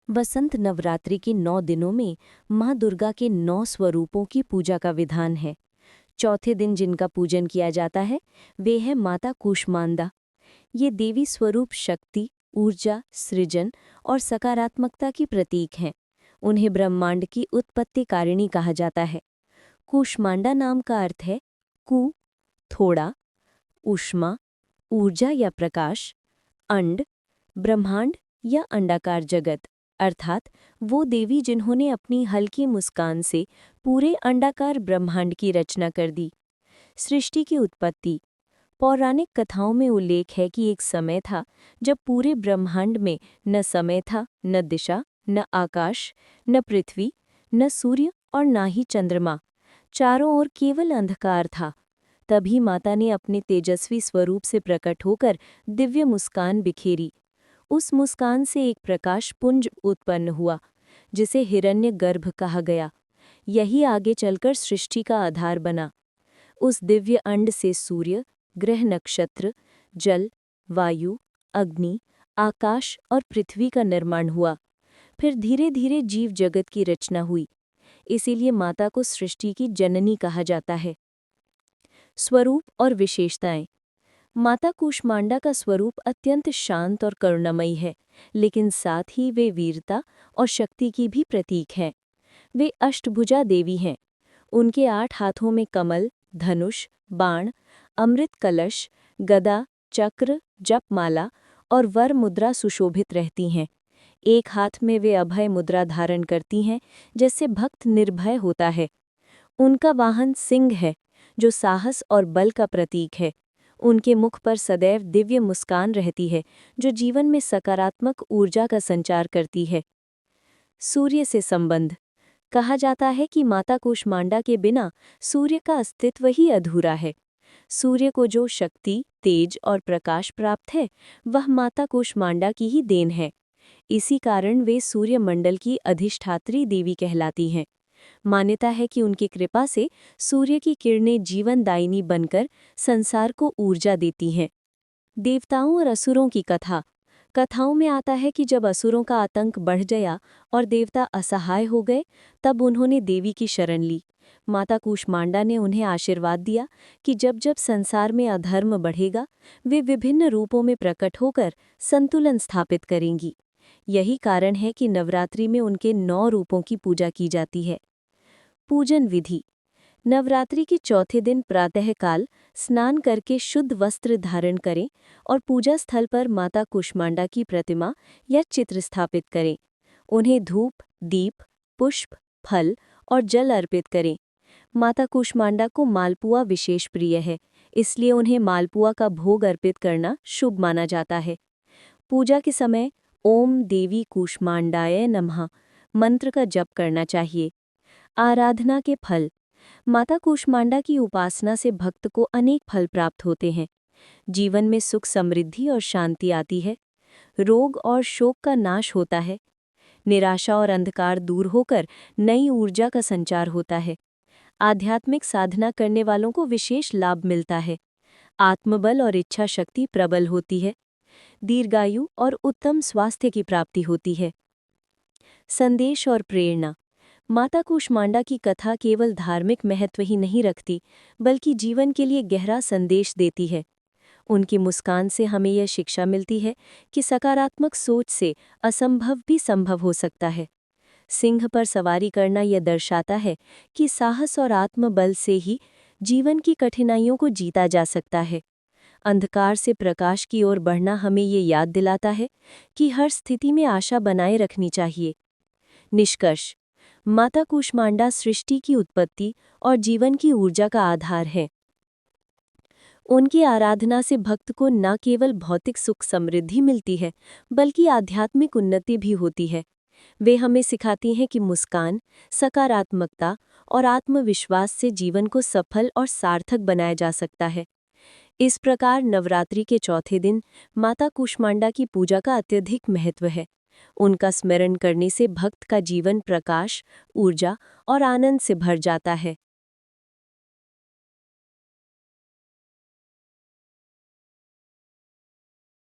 वसंत नवरात्रि के 9 दिनों में माँ दुर्गा के 9 स्वरूपों की पूजा का विधान है। चौथे दिन जिनका पूजन किया जाता है वे है माता कूष्मांडा। ये देवी स्वरूप शक्ति, ऊर्जा, सृजन और सकारात्मकता की प्रतीक हैं। उन्हें ब्रह्मांड की उत्पत्ति कारिणी कहा जाता है। कूष्मांडा नाम का अर्थ है कु थोड़ा, ऊष्मा, ऊर्जा या प्रकाश, अंड, ब्रह्मांड या अंडाकार जगत, अर्थात वो देवी जिन्होंने अपनी हल्की मुस्कान से पूरे अंडाकार ब्रह्मांड की रचना कर दी। सृष्टि की उत्पत्ति। पौराणिक कथाओं में उल्लेख है कि एक समय था जब पूरे ब्रह्मांड में न समय था, न दिशा, न आकाश, न पृथ्वी, न सूर्य और न ही चंद्रमा। चारों ओर केवल अंधकार था। तभी माता ने अपने तेजस्वी स्वरूप से प्रकट होकर दिव्य मुस्कान बिखेरी। उस मुस्कान से एक प्रकाश पुंज उत्पन्न हुआ, जिसे हिरण्यगर्भ कहा गया। यही आगे चलकर सृष्टि का आधार बना। उस दिव्य अंड से सूर्य, ग्रह, नक्षत्र, जल, वायु, अग्नि, आकाश और पृथ्वी का निर्माण हुआ। फिर धीरे धीरे जीव जगत की रचना हुई। इसीलिए माता को सृष्टि की जननी कहा जाता है। स्वरूप और विशेषताएं। माता कूष्मांडा का स्वरूप अत्यंत शांत और करुणामयी है, लेकिन साथ ही वे वीरता और शक्ति की भी प्रतीक हैं। वे अष्टभुजा देवी हैं। उनके 8 हाथों में कमल, धनुष, बाण, अमृत कलश, गदा, चक्र, जपमाला और वर मुद्रा सुशोभित रहती हैं। एक हाथ में वे अभय मुद्रा धारण करती हैं, जिससे भक्त निर्भय होता है। उनका वाहन सिंह है, जो साहस और बल का प्रतीक है। उनके मुख पर सदैव दिव्य मुस्कान रहती है, जो जीवन में सकारात्मक ऊर्जा का संचार करती है। सूर्य से संबंध। कहा जाता है कि माता कूष्मांडा के बिना सूर्य का अस्तित्व ही अधूरा है। सूर्य को जो शक्ति, तेज और प्रकाश प्राप्त है, वह माता कूष्मांडा की ही देन है। इसी कारण वे सूर्यमंडल की अधिष्ठात्री देवी कहलाती हैं। मान्यता है कि उनकी कृपा से सूर्य की किरणें जीवनदायिनी बनकर संसार को ऊर्जा देती हैं। देवताओं और असुरों की कथा। कथाओं में आता है कि जब असुरों का आतंक बढ़ गया और देवता असहाय हो गए, तब उन्होंने देवी की शरण ली। माता कूष्मांडा ने उन्हें आशीर्वाद दिया कि जब जब संसार में अधर्म बढ़ेगा, वे विभिन्न रूपों में प्रकट होकर संतुलन स्थापित करेंगी। यही कारण है कि नवरात्रि में उनके 9 रूपों की पूजा की जाती है। पूजन विधि। नवरात्रि के चौथे दिन प्रातःकाल स्नान करके शुद्ध वस्त्र धारण करें और पूजा स्थल पर माता कूष्मांडा की प्रतिमा या चित्र स्थापित करें। उन्हें धूप, दीप, पुष्प, फल और जल अर्पित करें। माता कूष्मांडा को मालपुआ विशेष प्रिय है, इसलिए उन्हें मालपुआ का भोग अर्पित करना शुभ माना जाता है। पूजा के समय ओम देवी कूष्मांडाय नमः मंत्र का जप करना चाहिए। आराधना के फल। माता कूष्मांडा की उपासना से भक्त को अनेक फल प्राप्त होते हैं। जीवन में सुख, समृद्धि और शांति आती है। रोग और शोक का नाश होता है। निराशा और अंधकार दूर होकर नई ऊर्जा का संचार होता है। आध्यात्मिक साधना करने वालों को विशेष लाभ मिलता है। आत्मबल और इच्छा शक्ति प्रबल होती है। दीर्घायु और उत्तम स्वास्थ्य की प्राप्ति होती है। संदेश और प्रेरणा। माता कूष्मांडा की कथा केवल धार्मिक महत्व ही नहीं रखती, बल्कि जीवन के लिए गहरा संदेश देती है। उनकी मुस्कान से हमें यह शिक्षा मिलती है कि सकारात्मक सोच से असंभव भी संभव हो सकता है। सिंह पर सवारी करना यह दर्शाता है कि साहस और आत्मबल से ही जीवन की कठिनाइयों को जीता जा सकता है। अंधकार से प्रकाश की ओर बढ़ना हमें ये याद दिलाता है कि हर स्थिति में आशा बनाए रखनी चाहिए। निष्कर्ष। माता कूष्मांडा सृष्टि की उत्पत्ति और जीवन की ऊर्जा का आधार है। उनकी आराधना से भक्त को न केवल भौतिक सुख समृद्धि मिलती है, बल्कि आध्यात्मिक उन्नति भी होती है। वे हमें सिखाती हैं कि मुस्कान, सकारात्मकता और आत्मविश्वास से जीवन को सफल और सार्थक बनाया जा सकता है। इस प्रकार नवरात्रि के चौथे दिन माता कूष्मांडा की पूजा का अत्यधिक महत्व है। उनका स्मरण करने से भक्त का जीवन प्रकाश, ऊर्जा और आनंद से भर जाता है।